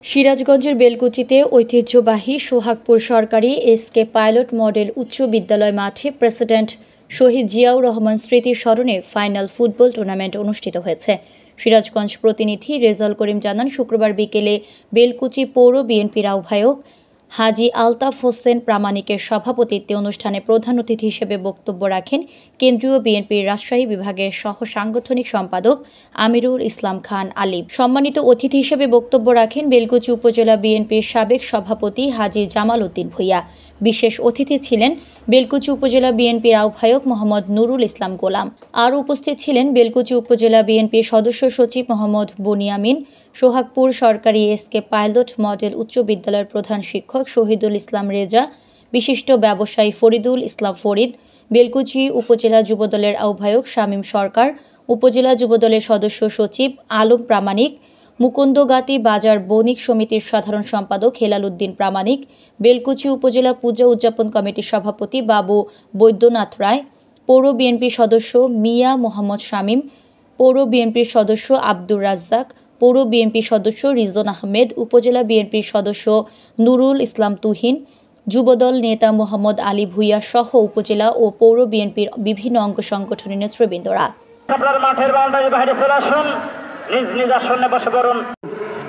সিরাজগঞ্জের বেলকুচিতে ঐতিহ্যবাহী সোহাগপুর সরকারি এসকে পাইলট মডেল উচ্চ বিদ্যালয় মাঠে প্রেসিডেন্ট শহীদ জিয়াউর রহমান স্মৃতি স্মরণে ফাইনাল ফুটবল টুর্নামেন্ট অনুষ্ঠিত হয়েছে। সিরাজগঞ্জ প্রতিনিধি রেজাউল করিম জানান, শুক্রবার বিকেলে বেলকুচি পৌর বিএনপির আহ্বায়ক হাজী আলতাফ হোসেন প্রামাণিকের সভাপতিত্বে অনুষ্ঠানে প্রধান অতিথি হিসেবে বক্তব্য রাখেন কেন্দ্রীয় বিএনপির রাজশাহী বিভাগের সহ সাংগঠনিক সম্পাদক আমিরুল ইসলাম খান আলিম। সম্মানিত অতিথি হিসেবে বক্তব্য রাখেন বেলকুচি উপজেলা বিএনপির সাবেক সভাপতি হাজী জামাল উদ্দিন ভূঁইয়া। বিশেষ অতিথি ছিলেন বেলকুচি উপজেলা বিএনপির আহ্বায়ক মোহাম্মদ নুরুল ইসলাম গোলাম। আরও উপস্থিত ছিলেন বেলকুচি উপজেলা বিএনপির সদস্য সচিব মোহাম্মদ বনিয়ামিন, সোহাগপুর সরকারি এসকে পাইলট মডেল উচ্চ বিদ্যালয়ের প্রধান শিক্ষক শহীদুল ইসলাম রেজা, বিশিষ্ট ব্যবসায়ী ফরিদুল ইসলাম ফরিদ, বেলকুচি উপজেলা যুবদলের আহ্বায়ক শামীম সরকার, উপজেলা যুবদলের সদস্য সচিব আলম প্রামাণিক, মুকুন্দগাতি বাজার বণিক সমিতির সাধারণ সম্পাদক হেলাল উদ্দিন প্রামাণিক, বেলকুচি উপজেলা পূজা উদযাপন কমিটির সভাপতি বাবু বৈদ্যনাথ রায়, পৌর বিএনপির সদস্য মিয়া মোহাম্মদ শামীম, পৌর বিএনপির সদস্য আব্দুর রাজ্জাক, পৌর বিএনপির সদস্য রিজন আহমেদ, উপজেলা বিএনপির সদস্য নুরুল ইসলাম তুহিন, যুবদল নেতা মোহাম্মদ আলী ভূঁইয়া সহ উপজেলা ও পৌর বিএনপির বিভিন্ন অঙ্গ সংগঠনের নেতৃবৃন্দরা। মাঠের বাউন্ডারির বাইরে চলে আসুন, নিজ নিজ আসনে বসে পড়ুন।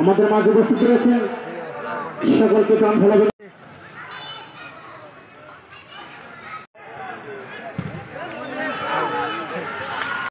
আমাদের মাঝে উপস্থিত রয়েছেন সকলকে প্রাণ ভালোবাসা